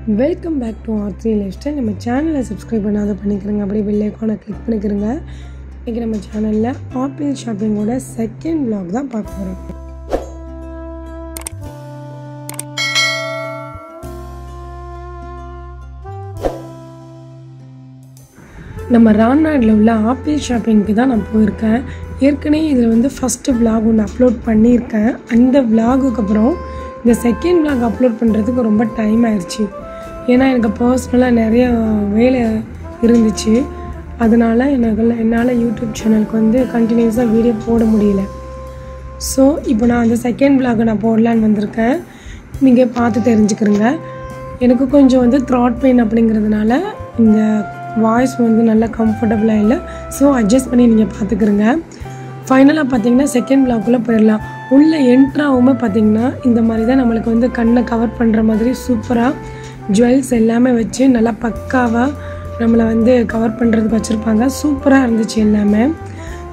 Welcome back to R3 Lifestyle. நம்ம சேனலை subscribe பண்ணாத பண்ணிக்கிறேங்க, அப்படியே பெல் ஐக்கானை கிளிக் பண்ணிக்கிறேங்க. இன்றைக்கி நம்ம சேனலில் ஆப்பிள் ஷாப்பிங்கோட செகண்ட் vlog தான் பார்க்க போகிறோம். நம்ம ராம்நாட்டில் உள்ள ஆப்பிள் ஷாப்பிங்க்கு தான் நான் போயிருக்கேன். ஏற்கனவே இதில் ஃபஸ்ட்டு vlog ஒன்று அப்லோட் பண்ணியிருக்கேன். அந்த vlogக்கு அப்புறம் இந்த செகண்ட் vlog அப்லோட் பண்ணுறதுக்கு ரொம்ப டைம் ஆயிடுச்சு. ஏன்னா எனக்கு பர்சனலாக நிறைய வேலை இருந்துச்சு. அதனால் என்னால் யூடியூப் சேனலுக்கு கண்டினியூஸாக வீடியோ போட முடியல. ஸோ இப்போ நான் அந்த செகண்ட் vlog நான் போடலான்னு வந்திருக்கேன். நீங்கள் பார்த்து தெரிஞ்சுக்கிறேங்க. எனக்கு கொஞ்சம் த்ராட் பெயின் அப்படிங்கிறதுனால இந்த வாய்ஸ் நல்லா கம்ஃபர்டபுளாக இல்லை. ஸோ அட்ஜஸ்ட் பண்ணி நீங்கள் பார்த்துக்கிறங்க. ஃபைனலாக பார்த்தீங்கன்னா செகண்ட் vlogக்குள்ளே போயிடலாம். உள்ளே என்ட்ராவுமே பார்த்திங்கன்னா இந்த மாதிரி தான் நம்மளுக்கு கண்ணை கவர் பண்ணுற மாதிரி சூப்பராக ஜுவல்ஸ் எல்லாமே வச்சு நல்லா பக்காவாக நம்மளை கவர் பண்ணுறதுக்கு வச்சுருப்பாங்க. சூப்பராக இருந்துச்சு எல்லாமே.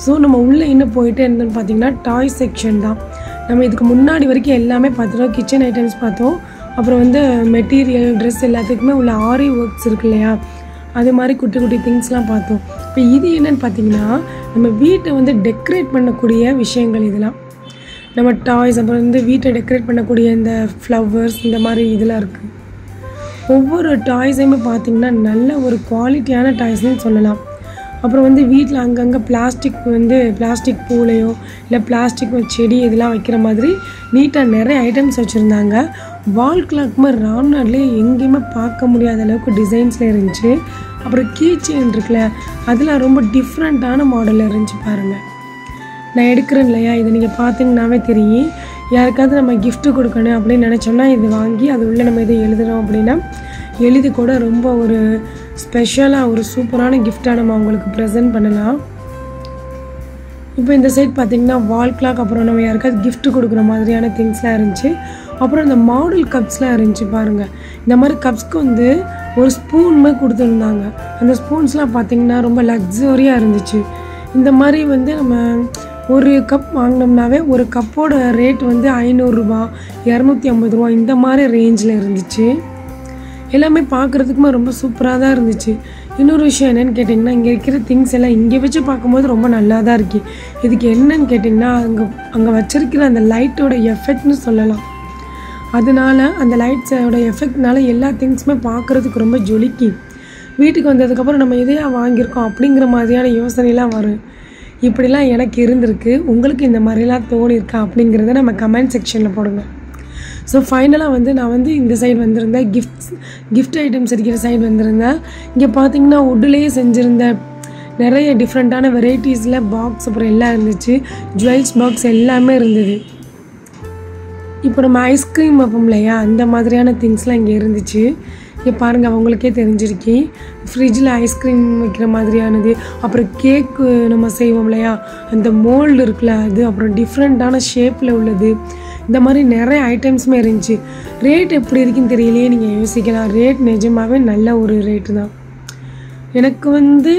ஸோ நம்ம உள்ளே இன்னும் போயிட்டே இருந்தோம்னு பார்த்திங்கன்னா டாய் செக்ஷன் தான். நம்ம இதுக்கு முன்னாடி வரைக்கும் எல்லாமே பார்த்துட்டோம். கிச்சன் ஐட்டம்ஸ் பார்த்தோம். அப்புறம் மெட்டீரியல் ட்ரெஸ் எல்லாத்துக்குமே உள்ள ஆரி ஒர்க்ஸ் இருக்கு இல்லையா, அது மாதிரி குட்டி குட்டி திங்ஸ்லாம் பார்த்தோம். இப்போ இது என்னென்னு பார்த்திங்கன்னா நம்ம வீட்டை டெக்கரேட் பண்ணக்கூடிய விஷயங்கள். இதெல்லாம் நம்ம டாய்ஸ், அப்புறம் வீட்டை டெக்கரேட் பண்ணக்கூடிய இந்த ஃப்ளவர்ஸ், இந்த மாதிரி இதெல்லாம் இருக்குது. ஒவ்வொரு டாய்ஸையுமே பார்த்திங்கன்னா நல்ல ஒரு குவாலிட்டியான டாய்ஸ்னு சொல்லலாம். அப்புறம் வீட்டில் அங்கங்கே பிளாஸ்டிக் பூலையோ இல்லை பிளாஸ்டிக் செடி இதெல்லாம் வைக்கிற மாதிரி நீட்டாக நிறைய ஐட்டம்ஸ் வச்சுருந்தாங்க. வால் கிளாக்குமே ராம்நாட்லேயே எங்கேயுமே பார்க்க முடியாத அளவுக்கு டிசைன்ஸில் இருந்துச்சு. அப்புறம் கீ செயின் இருக்குல்ல, அதெல்லாம் ரொம்ப டிஃப்ரெண்ட்டான மாடலில் இருந்துச்சு பாருங்கள். நான் எடுக்கிறேன் இல்லையா, இதை நீங்கள் பார்த்தீங்கன்னாவே தெரியும். யாருக்காவது நம்ம கிஃப்ட்டு கொடுக்கணும் அப்படின்னு நினச்சோம்னா இது வாங்கி அது உள்ளே நம்ம இதை எழுதுகிறோம் அப்படின்னா எழுதி கூட ரொம்ப ஒரு ஸ்பெஷலாக ஒரு சூப்பரான கிஃப்டாக நம்ம அவங்களுக்கு ப்ரெசென்ட் பண்ணலாம். இப்போ இந்த சைட் பார்த்திங்கன்னா வால் கிளாக், அப்புறம் நம்ம யாருக்காவது கிஃப்ட்டு கொடுக்குற மாதிரியான திங்ஸ்லாம் இருந்துச்சு. அப்புறம் இந்த மாடல் கப்ஸ்லாம் இருந்துச்சு பாருங்கள். இந்த மாதிரி கப்ஸ்க்கு ஒரு ஸ்பூனுமே கொடுத்துருந்தாங்க. அந்த ஸ்பூன்ஸ்லாம் பார்த்திங்கன்னா ரொம்ப லக்ஸரியாக இருந்துச்சு. இந்த மாதிரி நம்ம ஒரு கப் வாங்கினோம்னாவே ஒரு கப்போட ரேட் 500 ரூபா 250 ரூபா இந்த மாதிரி ரேஞ்சில் இருந்துச்சு. எல்லாமே பார்க்குறதுக்குமே ரொம்ப சூப்பராக தான் இருந்துச்சு. இன்னொரு விஷயம் என்னென்னு கேட்டிங்கன்னா, இங்கே இருக்கிற திங்ஸ் எல்லாம் இங்கே வச்சு பார்க்கும்போது ரொம்ப நல்லா தான் இருக்குது. இதுக்கு என்னன்னு கேட்டிங்கன்னா அங்கே வச்சுருக்கிற அந்த லைட்டோட எஃபெக்ட்னு சொல்லலாம். அதனால அந்த லைட்ஸோட எஃபெக்ட்னால எல்லா திங்ஸுமே பார்க்குறதுக்கு ரொம்ப ஜொலிக்கி. வீட்டுக்கு வந்ததுக்கப்புறம் நம்ம எதையா வாங்கியிருக்கோம் அப்படிங்கிற மாதிரியான யோசனைலாம் வரும். இப்படிலாம் எனக்கு இருந்திருக்கு. உங்களுக்கு இந்த மாதிரிலாம் தோணியிருக்கா அப்படிங்கிறத நம்ம கமெண்ட் செக்ஷனில் போடுங்க. ஸோ ஃபைனலாக நான் இந்த சைடு வந்திருந்தேன். கிஃப்ட் ஐட்டம்ஸ் இருக்கிற சைடு வந்திருந்தேன். இங்கே பார்த்தீங்கன்னா வுட்லேயே செஞ்சுருந்த நிறைய டிஃப்ரெண்ட்டான வெரைட்டிஸில் பாக்ஸ் அப்புறம் எல்லாம் இருந்துச்சு. ஜுவல்ஸ் பாக்ஸ் எல்லாமே இருந்தது. இப்போ நம்ம ஐஸ்கிரீம் வைப்போம் இல்லையா, அந்த மாதிரியான திங்ஸ்லாம் இங்கே இருந்துச்சு. இங்கே பாருங்கள், அவங்களுக்கே தெரிஞ்சிருக்கி. ஃப்ரிட்ஜில் ஐஸ்கிரீம் வைக்கிற மாதிரியானது, அப்புறம் கேக்கு நம்ம செய்வோம் இல்லையா, அந்த மோல்டு இருக்குல்ல அது, அப்புறம் டிஃப்ரெண்ட்டான ஷேப்பில் உள்ளது, இந்த மாதிரி நிறைய ஐட்டம்ஸுமே இருந்துச்சு. ரேட் எப்படி இருக்குன்னு தெரியலையே, நீங்கள் யோசிக்கலாம். ரேட் நிஜமாகவே நல்ல ஒரு ரேட்டு தான். எனக்கு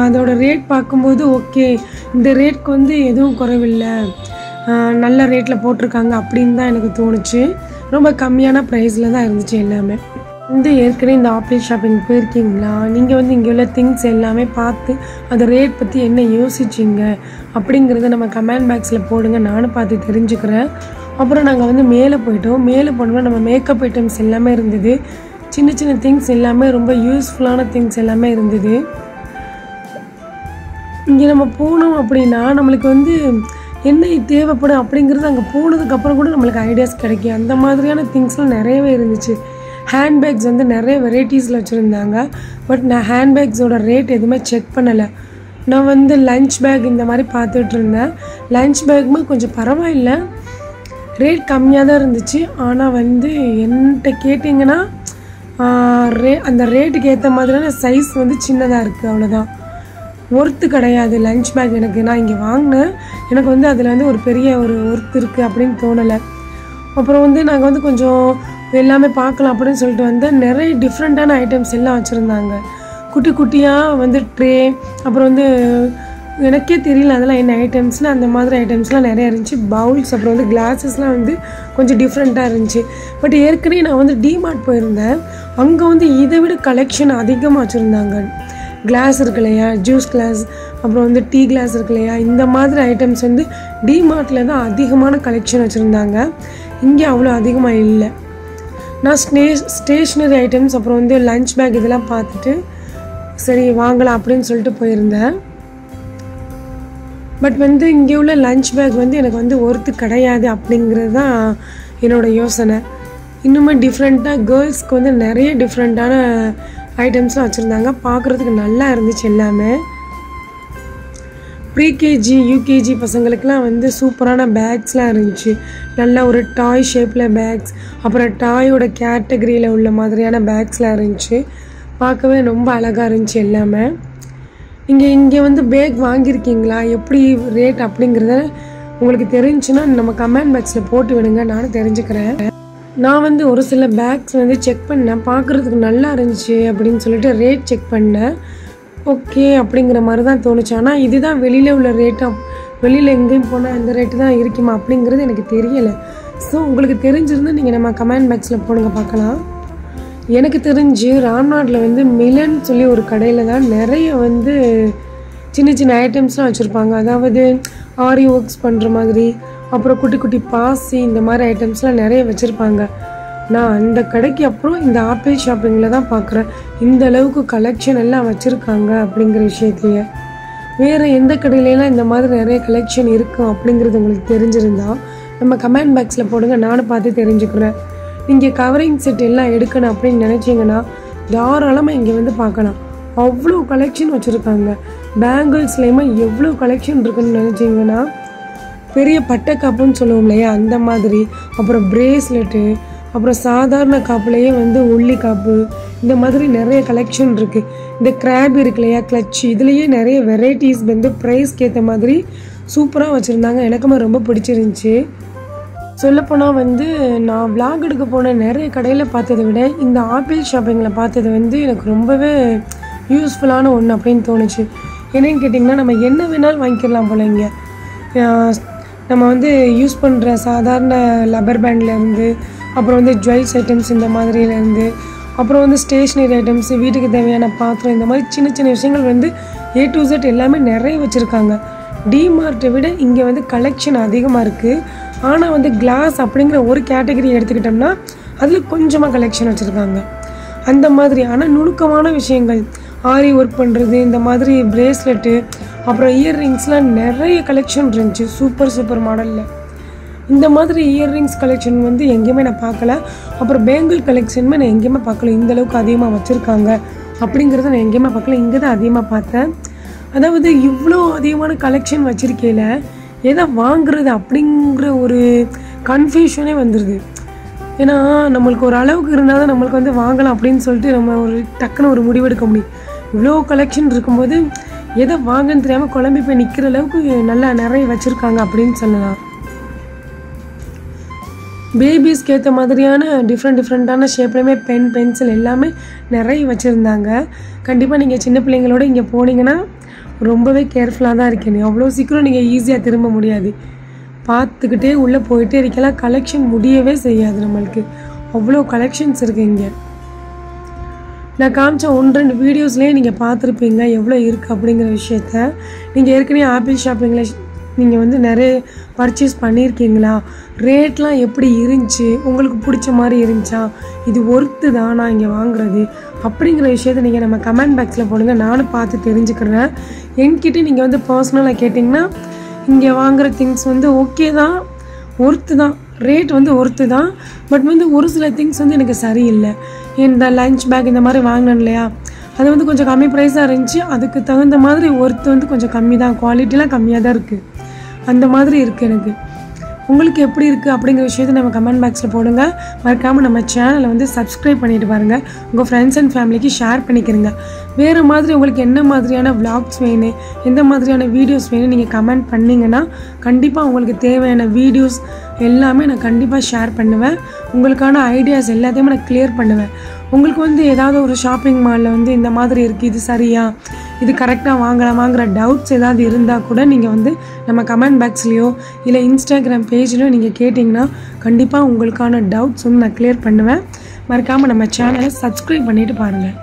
அதோட ரேட் பார்க்கும்போது ஓகே, இந்த ரேட்க்கு எதுவும் குறைவில்லை, நல்ல ரேட்டில் போட்டிருக்காங்க அப்படின்னு தான் எனக்கு தோணுச்சு. ரொம்ப கம்மியான ப்ரைஸில் தான் இருந்துச்சு எல்லாமே. ஏற்கனவே இந்த ஆப்பிள் ஷாப்பிங் போயிருக்கீங்களா? நீங்கள் இங்கே உள்ள திங்ஸ் எல்லாமே பார்த்து அந்த ரேட் பற்றி என்ன யோசிச்சிங்க அப்படிங்கிறத நம்ம கமெண்ட் பாக்ஸில் போடுங்க. நானும் பார்த்து தெரிஞ்சுக்கிறேன். அப்புறம் நாங்கள் மேலே போயிட்டோம். மேலே போனோம்னா நம்ம மேக்கப் ஐட்டம்ஸ் எல்லாமே இருந்தது. சின்ன சின்ன திங்ஸ் எல்லாமே ரொம்ப யூஸ்ஃபுல்லான திங்ஸ் எல்லாமே இருந்தது. இங்கே நம்ம போனோம் அப்படின்னா நம்மளுக்கு என்ன தேவைப்படும் அப்படிங்கிறது அங்கே போனதுக்கப்புறம் கூட நம்மளுக்கு ஐடியாஸ் கிடைக்கும். அந்த மாதிரியான திங்ஸ்லாம் நிறையவே இருந்துச்சு. ஹேண்ட்பேக்ஸ் நிறைய வெரைட்டிஸில் வச்சுருந்தாங்க. பட் நான் ஹேண்ட்பேக்ஸோட ரேட் எதுவுமே செக் பண்ணலை. நான் லஞ்ச் பேக் இந்த மாதிரி பார்த்துட்டு இருந்தேன். லஞ்ச் பேக்குமே கொஞ்சம் பரவாயில்லை, ரேட் கம்மியாக தான் இருந்துச்சு. ஆனால் என்கிட்ட கேட்டிங்கன்னா அந்த ரேட்டுக்கு ஏற்ற மாதிரியான சைஸ் சின்னதாக இருக்குது, அவ்வளோதான். ஒர்த்து கிடையாது லஞ்ச் பேக். நான் இங்கே வாங்கினேன், எனக்கு அதில் ஒரு பெரிய ஒரு ஒர்த்து இருக்குது அப்படின்னு தோணலை. அப்புறம் நாங்கள் கொஞ்சம் எல்லாமே பார்க்கலாம் அப்படின்னு சொல்லிட்டு நிறைய டிஃப்ரெண்ட்டான ஐட்டம்ஸ் எல்லாம் வச்சுருந்தாங்க. குட்டி குட்டியாக ட்ரே, அப்புறம் எனக்கே தெரியல அதெல்லாம் என்ன ஐட்டம்ஸ்னால். அந்த மாதிரி ஐட்டம்ஸ்லாம் நிறையா இருந்துச்சு. பவுல்ஸ் அப்புறம் வந்து கிளாஸஸ்லாம் வந்து கொஞ்சம் டிஃப்ரெண்ட்டாக இருந்துச்சு. பட் ஏற்கனவே நான் வந்து டிமார்ட் போயிருந்தேன். அங்கே வந்து இதை விட கலெக்ஷன் அதிகமாக வச்சுருந்தாங்க. கிளாஸ் இருக்கு இல்லையா, ஜூஸ் கிளாஸ், அப்புறம் வந்து டீ கிளாஸ் இருக்கு இல்லையா, இந்த மாதிரி ஐட்டம்ஸ் வந்து டிமார்ட்டில் தான் அதிகமான கலெக்ஷன் வச்சுருந்தாங்க. இங்கே அவ்வளோ அதிகமாக இல்லை. நான் ஸ்டேஷ்னரி ஐட்டம்ஸ் அப்புறம் வந்து லஞ்ச் பேக் இதெல்லாம் பார்த்துட்டு சரி வாங்கலாம் அப்படின்னு சொல்லிட்டு போயிருந்தேன். பட் வந்து இங்கே உள்ள லஞ்ச் பேக் வந்து எனக்கு வந்து ஒர்த்து கிடையாது அப்படிங்கிறது தான் என்னோடய யோசனை. இன்னுமே டிஃப்ரெண்ட்டாக கேர்ள்ஸ்க்கு வந்து நிறைய டிஃப்ரெண்ட்டான ஐட்டம்ஸ்லாம் வச்சுருந்தாங்க. பார்க்குறதுக்கு நல்லா இருந்துச்சு எல்லாமே. ப்ரீகேஜி யூகேஜி பசங்களுக்கெலாம் வந்து சூப்பரான பேக்ஸ்லாம் இருந்துச்சு. நல்லா ஒரு டாய் ஷேப்பில் பேக்ஸ், அப்புறம் டாயோட கேட்டகரியில் உள்ள மாதிரியான பேக்ஸ்லாம் இருந்துச்சு. பார்க்கவே ரொம்ப அழகாக இருந்துச்சு எல்லாமே. இங்கே வந்து பேக் வாங்கியிருக்கீங்களா, எப்படி ரேட் அப்படிங்கிறத உங்களுக்கு தெரிஞ்சுன்னா நம்ம கமெண்ட் பாக்ஸில் போட்டு விடுங்க, நானும் தெரிஞ்சுக்கிறேன். நான் வந்து ஒரு சில பேக்ஸ் வந்து செக் பண்ணேன், பார்க்குறதுக்கு நல்லா இருந்துச்சு அப்படின்னு சொல்லிட்டு ரேட் செக் பண்ணேன். ஓகே அப்படிங்கிற மாதிரி தான் தோணுச்சு. ஆனால் இதுதான் வெளியில் உள்ள ரேட்டாக, வெளியில் எங்கேயும் போனால் இந்த ரேட்டு தான் இருக்குமா அப்படிங்கிறது எனக்கு தெரியலை. ஸோ உங்களுக்கு தெரிஞ்சிருந்தால் நீங்கள் நம்ம கமெண்ட் பாக்ஸில் போடுங்க பார்க்கலாம். எனக்கு தெரிஞ்சு ராம்நாட்டில் வந்து மிலன் சொல்லி ஒரு கடையில் தான் நிறைய வந்து சின்ன சின்ன ஐட்டம்ஸ்லாம் வச்சுருப்பாங்க. அதாவது ஆரி ஒர்க்ஸ் பண்ணுற மாதிரி, அப்புறம் குட்டி குட்டி பாசி, இந்த மாதிரி ஐட்டம்ஸ்லாம் நிறைய வச்சுருப்பாங்க. நான் அந்த கடைக்கு அப்புறம் இந்த ஆப்பிள் ஷாப்பிங்கில் தான் பார்க்குறேன் இந்த அளவுக்கு கலெக்ஷன் எல்லாம் வச்சுருக்காங்க அப்படிங்கிற விஷயத்தையே. வேறு எந்த கடையிலலாம் இந்த மாதிரி நிறைய கலெக்ஷன் இருக்கும் அப்படிங்கிறது உங்களுக்கு தெரிஞ்சிருந்தா நம்ம கமெண்ட் பாக்ஸில் போடுங்க, நானும் பார்த்து தெரிஞ்சுக்கிறேன். நீங்கள் கவரிங் செட் எல்லாம் எடுக்கணும் அப்படின்னு நினச்சிங்கன்னா தாராளமாக இங்கே வந்து பார்க்கலாம். அவ்வளோ கலெக்ஷன் வச்சுருக்காங்க. பேங்கிள்ஸ்லேயுமே எவ்வளோ கலெக்ஷன் இருக்குன்னு நினச்சிங்கன்னா பெரிய பட்டை காப்புன்னு சொல்லுவோம் இல்லையா, அந்த மாதிரி, அப்புறம் பிரேஸ்லெட்டு, அப்புறம் சாதாரண காப்புலேயே வந்து உள்ளி காப்பு, இந்த மாதிரி நிறைய கலெக்ஷன் இருக்குது. இந்த கிராப் இருக்கு இல்லையா, கிளச்சு, இதுலேயே நிறைய வெரைட்டிஸ் வந்து ப்ரைஸ்க்கு ஏற்ற மாதிரி சூப்பராக வச்சுருந்தாங்க. எனக்குமே ரொம்ப பிடிச்சிருந்துச்சி. சொல்லப்போனால் வந்து நான் விளாக் எடுக்க போன நிறைய கடையில் பார்த்ததை விட இந்த ஆப்பிள் ஷாப்பிங்கில் பார்த்தது வந்து எனக்கு ரொம்பவே யூஸ்ஃபுல்லான ஒன்று அப்படின்னு தோணுச்சு. என்னென்னு கேட்டிங்கன்னா நம்ம என்ன வேணாலும் வாங்கிக்கலாம் போல. இங்கே நம்ம வந்து யூஸ் பண்ணுற சாதாரண லப்பர் பேண்ட்லேருந்து, அப்புறம் வந்து ஜுவல்ஸ் ஐட்டம்ஸ் இந்த மாதிரிலேருந்து, அப்புறம் வந்து ஸ்டேஷ்னரி ஐட்டம்ஸ், வீட்டுக்கு தேவையான பாத்திரம், இந்த மாதிரி சின்ன சின்ன விஷயங்கள் வந்து A to Z எல்லாமே நிறைய வச்சுருக்காங்க. டிமார்ட்டை விட இங்கே வந்து கலெக்ஷன் அதிகமாக இருக்குது. ஆனால் வந்து கிளாஸ் அப்படிங்கிற ஒரு கேட்டகரி எடுத்துக்கிட்டோம்னா அதில் கொஞ்சமாக கலெக்ஷன் வச்சுருக்காங்க அந்த மாதிரி. ஆனால் நுணுக்கமான விஷயங்கள், ஆரி ஒர்க் பண்ணுறது, இந்த மாதிரி பிரேஸ்லெட்டு, அப்புறம் இயர்ரிங்ஸ்லாம் நிறைய கலெக்ஷன் இருந்துச்சு. சூப்பர் மாடலில் இந்த மாதிரி இயர்ரிங்ஸ் கலெக்ஷன் வந்து எங்கேயுமே நான் பார்க்கல. அப்புறம் பேங்கிள் கலெக்ஷனுமே நான் எங்கேயுமே பார்க்கல. இந்தளவுக்கு அதிகமாக வச்சுருக்காங்க அப்படிங்கிறத நான் எங்கேயுமே பார்க்கல. இங்கே தான் அதிகமாக பார்த்தேன். அதாவது இவ்வளோ அதிகமான கலெக்ஷன் வச்சுருக்கையில் எதை வாங்குறது அப்படிங்கிற ஒரு கன்ஃபியூஷனே வந்துடுது. ஏன்னா நம்மளுக்கு ஒரு அளவுக்கு இருந்தால் தான் நம்மளுக்கு வந்து வாங்கலாம் அப்படின்னு சொல்லிட்டு நம்ம ஒரு டக்குன்னு ஒரு முடிவெடுக்க முடியும். இவ்வளோ கலெக்ஷன் இருக்கும்போது எதை வாங்கன்னு தெரியாமல் குழம்பி போய் நிற்கிற அளவுக்கு நல்லா நிறைய வச்சுருக்காங்க அப்படின்னு சொல்லலாம். பேபிஸ்க்கு ஏற்ற மாதிரியான டிஃப்ரெண்ட்டான ஷேப்லையுமே பென்சில் எல்லாமே நிறைய வச்சுருந்தாங்க. கண்டிப்பாக நீங்கள் சின்ன பிள்ளைங்களோட இங்கே போனீங்கன்னா ரொம்பவே கேர்ஃபுல்லாக தான் இருக்கணும். அவ்வளோ சீக்கிரம் நீங்கள் ஈஸியாக திரும்ப முடியாது. பார்த்துக்கிட்டே உள்ளே போயிட்டே இருக்கலாம். கலெக்ஷன் முடியவே செய்யாது. நம்மளுக்கு அவ்வளோ கலெக்ஷன்ஸ் இருக்குது இங்கே. நான் காமிச்ச 1-2 வீடியோஸ்லேயே நீங்கள் பார்த்துருப்பீங்க எவ்வளோ இருக்குது அப்படிங்கிற விஷயத்த. நீங்கள் ஏற்கனவே ஆப்பிள் ஷாப்பிங்கில் நீங்கள் வந்து நிறைய பர்ச்சேஸ் பண்ணியிருக்கீங்களா, ரேட்லாம் எப்படி இருந்துச்சு, உங்களுக்கு பிடிச்ச மாதிரி இருந்துச்சா, இது ஒர்த்து தான் நான் இங்கே வாங்குறது அப்படிங்கிற விஷயத்த நீங்கள் நம்ம கமெண்ட் பாக்ஸில் போடுங்க, நானும் பார்த்து தெரிஞ்சுக்கிறேன். என்கிட்ட நீங்கள் வந்து பர்சனலாக கேட்டிங்கன்னா இங்கே வாங்குகிற திங்ஸ் வந்து ஓகே தான், ஒர்த்து தான், ரேட் வந்து ஒர்த்து தான். பட் வந்து ஒரு சில திங்ஸ் வந்து எனக்கு சரியில்லை. இந்த லஞ்ச் பேக் இந்த மாதிரி வாங்கினேன் இல்லையா, அது வந்து கொஞ்சம் கம்மி ப்ரைஸாக இருந்துச்சு. அதுக்கு தகுந்த மாதிரி ஒர்த்து வந்து கொஞ்சம் கம்மி தான், குவாலிட்டிலாம் கம்மியாக தான் இருக்குது. அந்த மாதிரி இருக்குது எனக்கு. உங்களுக்கு எப்படி இருக்குது அப்படிங்கிற விஷயத்தை நம்ம கமெண்ட் பாக்ஸில் போடுங்க. மறக்காமல் நம்ம சேனலை வந்து சப்ஸ்கிரைப் பண்ணிட்டு பாருங்கள். உங்கள் ஃப்ரெண்ட்ஸ் அண்ட் ஃபேமிலிக்கு ஷேர் பண்ணிக்கிறங்க. வேறு மாதிரி உங்களுக்கு என்ன மாதிரியான விளாக்ஸ் வேணும், எந்த மாதிரியான வீடியோஸ் வேணும் நீங்கள் கமெண்ட் பண்ணிங்கன்னா கண்டிப்பாக உங்களுக்கு தேவையான வீடியோஸ் எல்லாமே நான் கண்டிப்பாக ஷேர் பண்ணுவேன். உங்களுக்கான ஐடியாஸ் எல்லாத்தையுமே நான் கிளியர் பண்ணுவேன். உங்களுக்கு வந்து ஏதாவது ஒரு ஷாப்பிங் மாலில் வந்து இந்த மாதிரி இருக்குது, இது சரியா, இது கரெக்டாக வாங்கலாமாங்கிற டவுட்ஸ் ஏதாவது இருந்தால் கூட நீங்கள் வந்து நம்ம கமெண்ட் பாக்ஸ்லேயோ இல்லை இன்ஸ்டாகிராம் பேஜ்லையோ நீங்கள் கேட்டிங்கன்னா கண்டிப்பாக உங்களுக்கான டவுட்ஸ் வந்து நான் கிளியர் பண்ணுவேன். மறக்காமல் நம்ம சேனலை சப்ஸ்கிரைப் பண்ணிவிட்டு பாருங்கள்.